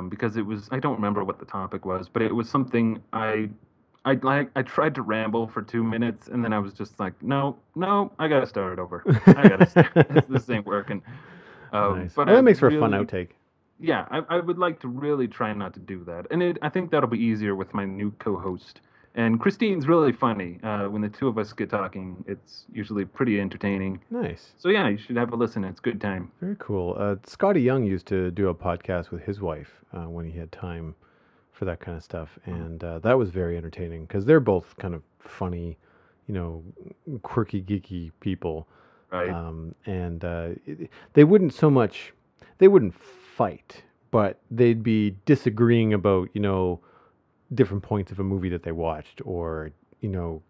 because I don't remember what the topic was, but it was something I tried to ramble for 2 minutes, and then I was just like, no, I gotta start it over. This ain't working. Nice. But Well, that makes for a really, fun outtake. Yeah, I would like to really try not to do that, and I think that'll be easier with my new co-host. And Christine's really funny. When the 2 of us get talking, it's usually pretty entertaining. Nice. So yeah, you should have a listen. It's a good time. Very cool. Scotty Young used to do a podcast with his wife when he had time for that kind of stuff, and that was very entertaining because they're both kind of funny, quirky, geeky people. Right. They wouldn't fight, but they'd be disagreeing about, different points of a movie that they watched, or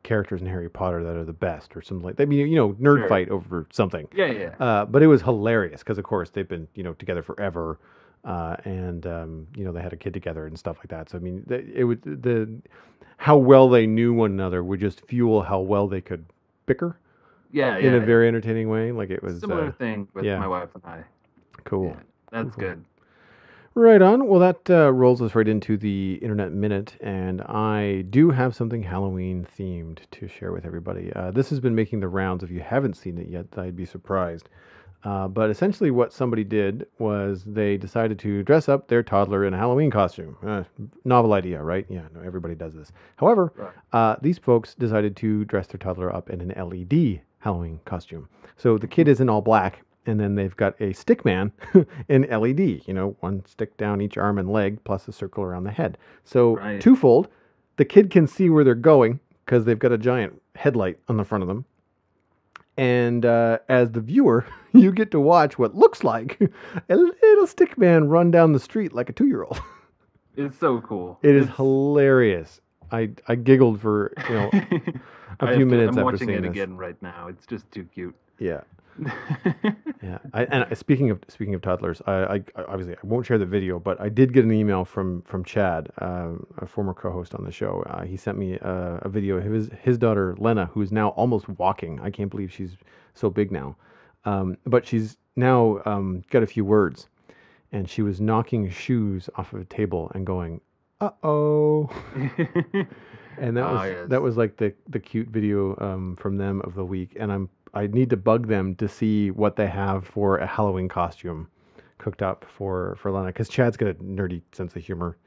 characters in Harry Potter that are the best, or something like that. I mean, nerd Sure. fight over something. Yeah. But it was hilarious because, of course, they've been together forever, and they had a kid together and stuff like that. So I mean, it was how well they knew one another would just fuel how well they could bicker Yeah. in a very entertaining way. Like it was Similar thing with yeah. my wife and I. Cool. Yeah, that's Cool. good. Right on. Well, that rolls us right into the Internet Minute, and I do have something Halloween themed to share with everybody. This has been making the rounds. If you haven't seen it yet, I'd be surprised. But essentially, what somebody did was they decided to dress up their toddler in a Halloween costume. Novel idea, right? Yeah, no, everybody does this. However, these folks decided to dress their toddler up in an LED Halloween costume. So the kid is in all black. And then they've got a stick man in LED, one stick down each arm and leg, plus a circle around the head. So twofold, the kid can see where they're going because they've got a giant headlight on the front of them. And as the viewer, you get to watch what looks like a little stick man run down the street like a 2-year-old. It's so cool. It is hilarious. I giggled for a few minutes after seeing this. I'm watching it again right now. It's just too cute. Yeah. Yeah. And speaking of toddlers, I obviously I won't share the video, but I did get an email from Chad, a former co-host on the show. He sent me a video of his daughter Lena, who's now almost walking. I can't believe she's so big now, but she's now got a few words, and she was knocking shoes off of a table and going, "Uh-oh." And that was like the cute video from them of the week, and I need to bug them to see what they have for a Halloween costume cooked up for Lena, because Chad's got a nerdy sense of humor,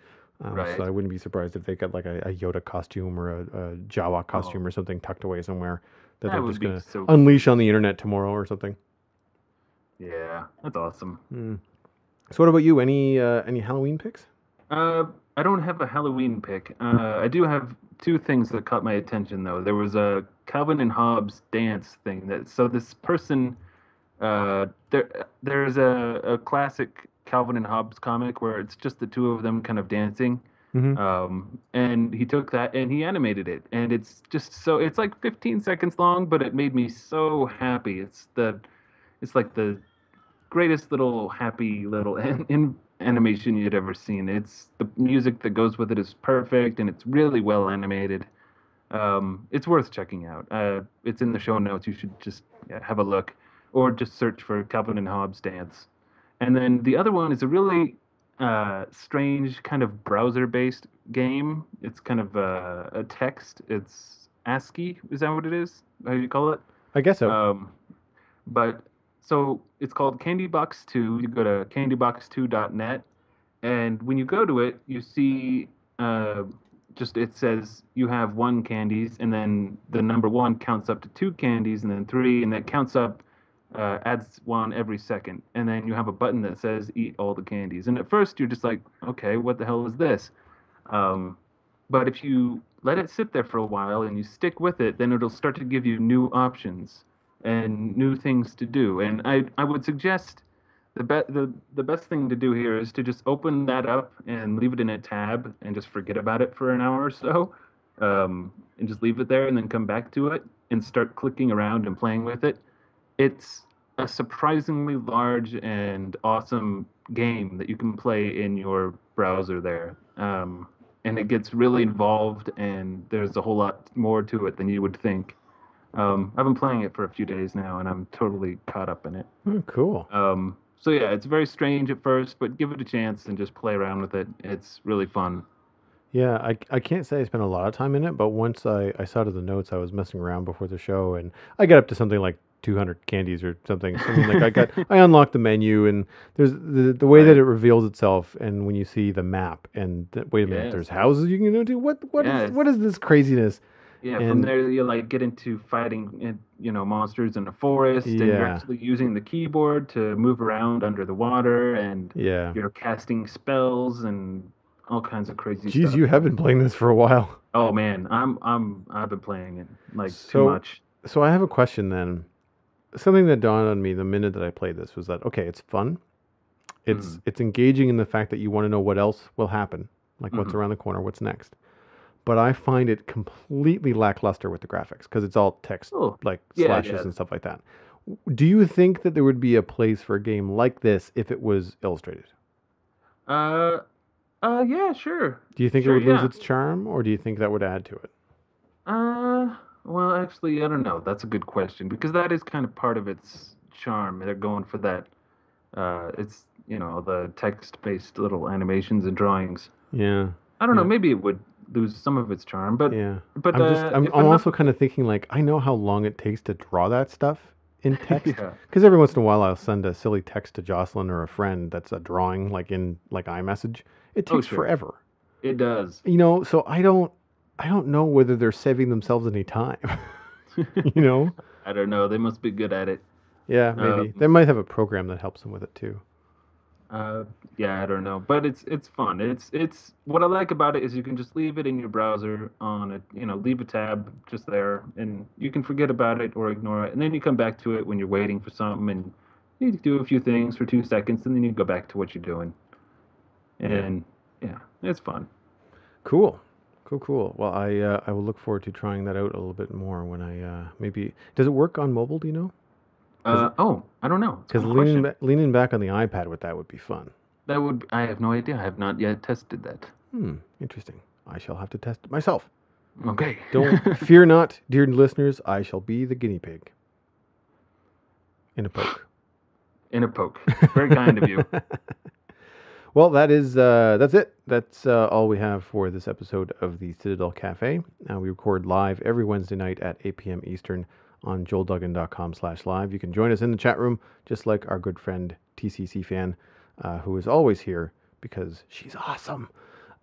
so I wouldn't be surprised if they got like a Yoda costume or a Jawa costume or something tucked away somewhere that they're just going to unleash on the internet tomorrow or something. Yeah, that's awesome. So what about you? Any Halloween picks? I don't have a Halloween pick. I do have two things that caught my attention, though. There was a Calvin and Hobbes dance thing. So this person, there's a classic Calvin and Hobbes comic where it's just the two of them kind of dancing. Mm-hmm. And he took that and he animated it, and it's like 15 seconds long, but it made me so happy. It's like the greatest little happy little animation you'd ever seen. It's the music that goes with it is perfect, and it's really well animated. It's worth checking out. It's in the show notes. You should just have a look, or just search for Calvin and Hobbes dance. And then the other one is a really strange kind of browser-based game. It's kind of a text. It's ASCII. Is that what it is? How do you call it? I guess so. So it's called Candy Box 2. You go to candybox2.net, and when you go to it, you see it says you have 1 candies, and then the number 1 counts up to 2 candies, and then 3, and that counts up, adds 1 every second. And then you have a button that says eat all the candies. And at first you're just like, okay, what the hell is this? But if you let it sit there for a while and you stick with it, then it'll start to give you new options and new things to do. And I would suggest the best thing to do here is to just open that up and leave it in a tab and just forget about it for an hour or so, and just leave it there and then come back to it and start clicking around and playing with it. It's a surprisingly large and awesome game that you can play in your browser there. And it gets really involved, and there's a whole lot more to it than you would think. I've been playing it for a few days now, and I'm totally caught up in it. Oh, cool. So yeah, it's very strange at first, but give it a chance and just play around with it. It's really fun. Yeah, I can't say I spent a lot of time in it, but once I saw to the notes, I was messing around before the show, and I got up to something like 200 candies or something. I unlocked the menu, and there's the way that it reveals itself, and when you see the map, and wait a minute, there's houses you can go to. What is this craziness? Yeah, from there you get into fighting, monsters in a forest, and you're actually using the keyboard to move around under the water, and you're casting spells and all kinds of crazy stuff. Jeez, you have been playing this for a while. Oh man, I've been playing it too much. So I have a question then. Something that dawned on me the minute that I played this was that, okay, it's fun. It's engaging in the fact that you want to know what else will happen, like what's around the corner, what's next. but I find it completely lackluster with the graphics because it's all text, Oh, like yeah, slashes yeah. and stuff like that. Do you think that there would be a place for a game like this if it was illustrated? Uh, yeah, sure. Do you think it Sure, would lose yeah. its charm, or do you think that would add to it? Well, actually, I don't know. That's a good question because that is kind of part of its charm. They're going for that. It's, the text-based little animations and drawings. Yeah, I don't know. yeah, Maybe it would lose some of its charm, but yeah. but I'm just, uh, I'm, if I'm enough also of kind it, of thinking like I know how long it takes to draw that stuff in text yeah. because every once in a while I'll send a silly text to Jocelyn or a friend that's a drawing like in like iMessage. It Oh, takes sure, forever. it does. So I don't know whether they're saving themselves any time. you know? I don't know. They must be good at it. Yeah, maybe. They Um, might have a program that helps them with it too. uh, yeah, I don't know, but it's fun. It's what I like about it is you can just leave it in your browser on it. Leave a tab just there, and you can forget about it or ignore it, and then you come back to it when you're waiting for something, and you do a few things for 2 seconds, and then you go back to what you're doing, Yeah. and yeah, it's fun. Cool. Cool, cool. Well, I will look forward to trying that out a little bit more when I maybe does it work on mobile, do you know? Cuz Oh, I don't know. It's a cuz good leaning question. leaning back on the iPad with that would be fun. I have no idea. I have not yet tested that. Interesting. I shall have to test it myself. Okay. Don't fear not, dear listeners, I shall be the guinea pig in a poke. In a poke. Very kind of you. Well, that's it. That's all we have for this episode of the Citadel Cafe. We record live every Wednesday night at 8 p.m. Eastern on joelduggan.com/live. You can join us in the chat room, just like our good friend TCC fan, who is always here because she's awesome.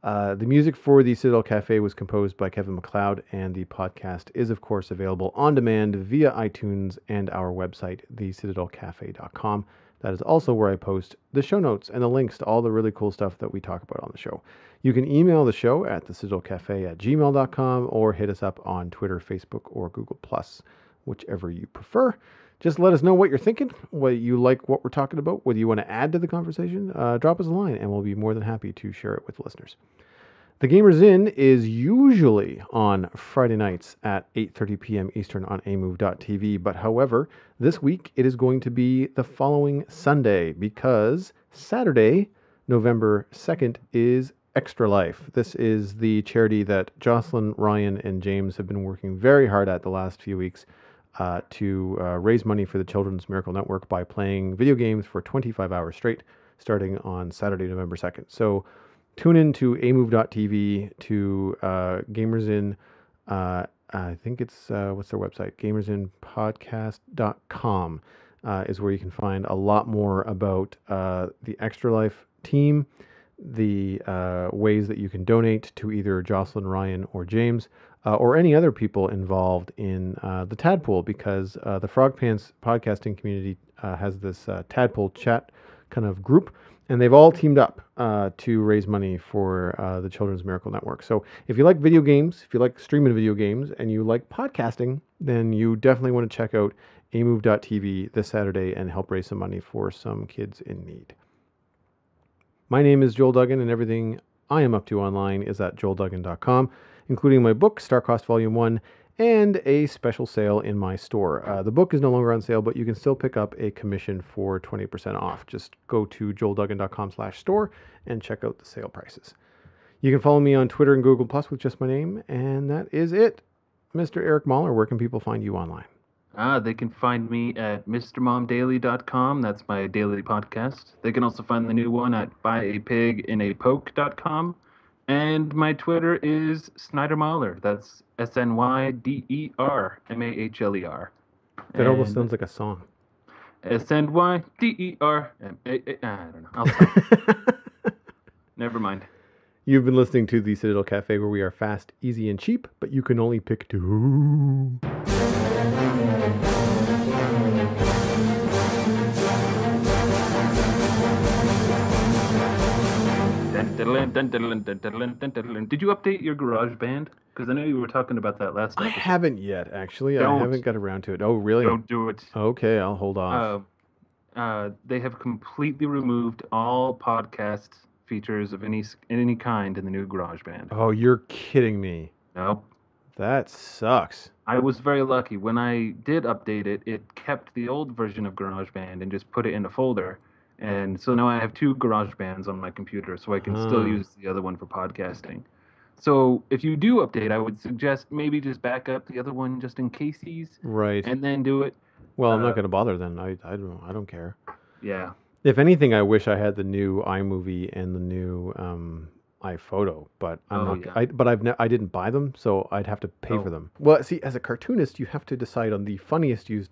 The music for the Citadel Cafe was composed by Kevin MacLeod, and the podcast is, of course, available on demand via iTunes and our website, thecitadelcafe.com. That is also where I post the show notes and the links to all the really cool stuff that we talk about on the show. You can email the show at thecitadelcafe@gmail.com or hit us up on Twitter, Facebook, or Google+, whichever you prefer. Just let us know what you're thinking, what you like, what we're talking about, whether you want to add to the conversation. Drop us a line, and we'll be more than happy to share it with listeners. The Gamers Inn is usually on Friday nights at 8:30 p.m. Eastern on amove.tv, but however, this week it is going to be the following Sunday because Saturday, November 2nd, is Extra Life. This is the charity that Jocelyn, Ryan, and James have been working very hard at the last few weeks to raise money for the Children's Miracle Network by playing video games for 25 hours straight, starting on Saturday, November 2nd. So tune in to amove.tv, to Gamers Inn. I think it's, what's their website? gamersinpodcast.com is where you can find a lot more about the Extra Life team, the ways that you can donate to either Jocelyn, Ryan, or James, or any other people involved in the Tadpool, because the Frog Pants podcasting community has this Tadpool chat kind of group, and they've all teamed up to raise money for the Children's Miracle Network. So if you like video games, if you like streaming video games, and you like podcasting, then you definitely want to check out amove.tv this Saturday and help raise some money for some kids in need. My name is Joel Duggan, and everything I am up to online is at joelduggan.com, including my book, Starcost Volume 1, and a special sale in my store. The book is no longer on sale, but you can still pick up a commission for 20% off. Just go to joelduggan.com/store and check out the sale prices. You can follow me on Twitter and Google Plus with just my name, and that is it. Mr. Eric Mahler, where can people find you online? They can find me at MrMomDaily.com. That's my daily podcast. They can also find the new one at BuyAPigInAPoke.com. And my Twitter is Snyder Mahler. That's SNYDERMAHLER. That almost And sounds like a song. SNYDER. I don't know. I'll stop. Never mind. You've been listening to the Citadel Cafe, where we are fast, easy, and cheap, but you can only pick two. Did you update your GarageBand? Because I know you were talking about that last I episode. haven't yet, actually. I Don't. haven't got around to it. Oh, really? Don't do it. Okay, I'll hold off. They have completely removed all podcast features of any kind in the new GarageBand. Oh, you're kidding me. Nope. That sucks. I was very lucky. When I did update it, it kept the old version of GarageBand and just put it in a folder. And so now I have 2 GarageBands on my computer, so I can still use the other one for podcasting. So if you do update, I would suggest maybe just back up the other one just in casesies. Right. And then do it. Well, I'm not going to bother then. I don't care. Yeah. If anything, I wish I had the new iMovie and the new iPhoto, but I'm not. Yeah. I didn't buy them, so I'd have to pay for them. Well, see, as a cartoonist, you have to decide on the funniest use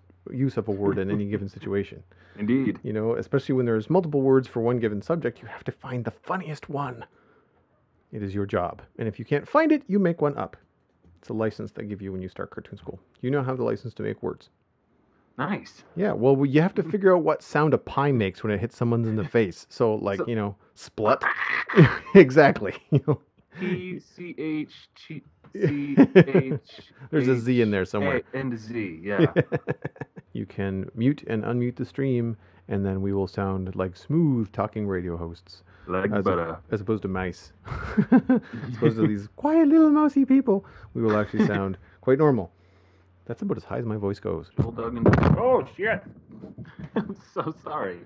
of a word in any given situation. Indeed. You know, especially when there's multiple words for one given subject, you have to find the funniest one. It is your job, and if you can't find it, you make one up. It's a license they give you when you start cartoon school. You now have the license to make words. Nice. Yeah, well, you have to figure out what sound a pie makes when it hits someone in the face. So, like, splut. Exactly. PCH. There's a Z in there somewhere. And a Z, yeah. You can mute and unmute the stream, and then we will sound like smooth talking radio hosts. Like butter. As opposed to mice. As opposed to these quiet little mousy people. We will actually sound quite normal. That's about as high as my voice goes. Duggan. Oh, shit. I'm so sorry.